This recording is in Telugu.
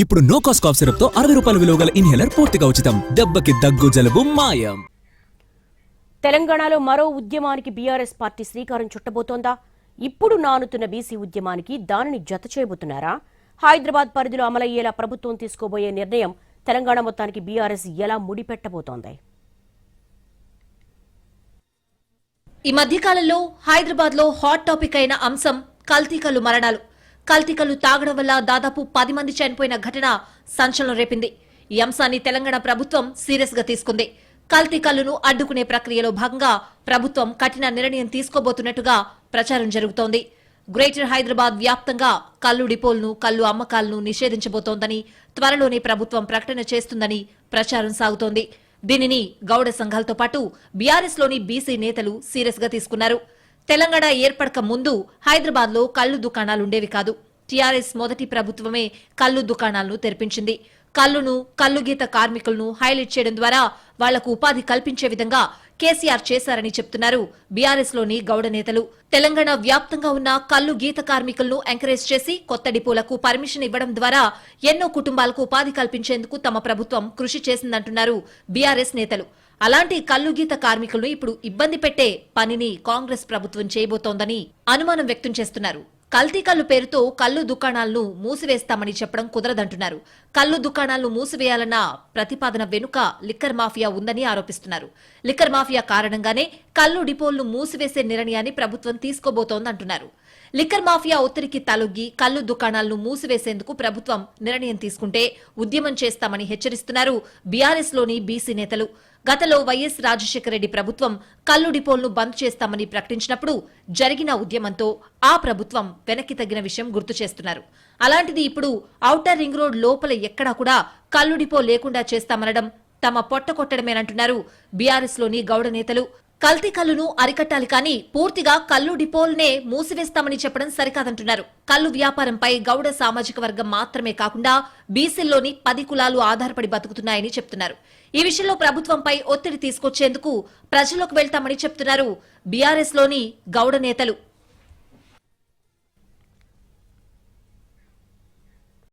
ఇప్పుడు నో కాస్ట్ కాఫ్ సిరప్ తో 60 రూపాయల విలువ గల ఇన్హేలర్ పూర్తిగా ఉచితం. దెబ్బకి దగ్గు జలుబు మాయం. తెలంగాణలో మరో ఉద్యమానికి బీఆర్ఎస్ పార్టీ శ్రీకారం చుట్టబోతోందా? ఇప్పుడు నానుతున్న బీసీ ఉద్యమానికి దానిని జత చేయబోతున్నారా? హైదరాబాద్ పరిధిలో అమలయ్యేలా ప్రభుత్వం తీసుకోబోయే నిర్ణయం తెలంగాణ మొత్తానికి బీఆర్ఎస్ ఎలా ముడిపెట్టబోతోంది? ఈ మధ్యకాలంలో హైదరాబాద్ లో హాట్ టాపిక్ అయిన అంశం కల్తీకల్లు మరణాలు. కల్తీకల్లు తాగడం వల్ల దాదాపు 10 మంది చనిపోయిన ఘటన సంచలనం రేపింది. ఈ అంశాన్ని తెలంగాణ ప్రభుత్వం సీరియస్ గా తీసుకుంది. కల్తీ కల్లును అడ్డుకునే ప్రక్రియలో భాగంగా ప్రభుత్వం కఠిన నిర్ణయం తీసుకోబోతున్నట్టుగా ప్రచారం జరుగుతోంది. గ్రేటర్ హైదరాబాద్ వ్యాప్తంగా కల్లు డిపోలను, కల్లు అమ్మకాలను నిషేధించబోతోందని, త్వరలోనే ప్రభుత్వం ప్రకటన చేస్తుందని ప్రచారం సాగుతోంది. దీనిని గౌడ సంఘాలతో పాటు బీఆర్ఎస్ లోని బీసీ నేతలు సీరియస్ గా తీసుకున్నారు. తెలంగాణ ఏర్పడక ముందు హైదరాబాద్ లో కల్లు దుకాణాలుండేవి కాదు. టీఆర్ఎస్ మొదటి ప్రభుత్వమే కల్లు దుకాణాలను తెరిపించింది. కల్లును, కల్లు గీత కార్మికులను హైలైట్ చేయడం ద్వారా వాళ్లకు ఉపాధి కల్పించే విధంగా కేసీఆర్ చేశారని చెప్తున్నారు బీఆర్ఎస్ లోని గౌడ నేతలు. తెలంగాణ వ్యాప్తంగా ఉన్న కల్లు గీత కార్మికులను ఎంకరేజ్ చేసి కొత్త డిపోలకు పర్మిషన్ ఇవ్వడం ద్వారా ఎన్నో కుటుంబాలకు ఉపాధి కల్పించేందుకు తమ ప్రభుత్వం కృషి చేసిందంటున్నారు బీఆర్ఎస్ నేతలు. అలాంటి కల్లు గీత కార్మికులను ఇప్పుడు ఇబ్బంది పెట్టే పనిని కాంగ్రెస్ ప్రభుత్వం చేయబోతోందని అనుమానం వ్యక్తం చేస్తున్నారు. కల్తీ కల్లు పేరుతో కల్లు దుకాణాలను మూసివేస్తామని చెప్పడం కుదరదంటున్నారు. కల్లు దుకాణాలను మూసివేయాలన్న ప్రతిపాదన వెనుక లిక్కర్ మాఫియా ఉందని ఆరోపిస్తున్నారు. లిక్కర్ మాఫియా కారణంగానే కల్లు డిపోలను మూసివేసే నిర్ణయాన్ని ప్రభుత్వం తీసుకోబోతోందంటున్నారు. లిక్కర్ మాఫియా ఒత్తిడికి తలొగ్గి కల్లు దుకాణాలను మూసివేసేందుకు ప్రభుత్వం నిర్ణయం తీసుకుంటే ఉద్యమం చేస్తామని హెచ్చరిస్తున్నారు బీఆర్ఎస్ లోని బీసీ నేతలు. గతంలో వైఎస్ రాజశేఖర రెడ్డి ప్రభుత్వం కల్లు డిపోలను బంద్ చేస్తామని ప్రకటించినప్పుడు జరిగిన ఉద్యమంతో ఆ ప్రభుత్వం వెనక్కి తగ్గిన విషయం గుర్తు చేస్తున్నారు. అలాంటిది ఇప్పుడు ఔటర్ రింగ్ రోడ్ లోపల ఎక్కడా కూడా కల్లు డిపో లేకుండా చేస్తామనడం తమ పొట్ట కొట్టడమేనంటున్నారు బీఆర్ఎస్ లోని గౌడ నేతలు. కల్తీ కల్లును అరికట్టాలి కానీ పూర్తిగా కల్లు డిపోల్నే మూసివేస్తామని చెప్పడం సరికాదంటున్నారు. కల్లు వ్యాపారంపై గౌడ సామాజిక వర్గం మాత్రమే కాకుండా బీసీల్లోని 10 కులాలు ఆధారపడి బతుకుతున్నాయని చెప్తున్నారు. ఈ విషయంలో ప్రభుత్వంపై ఒత్తిడి తీసుకొచ్చేందుకు ప్రజల్లోకి వెళ్తామని చెప్తున్నారు బీఆర్ఎస్ లోని గౌడ నేతలు.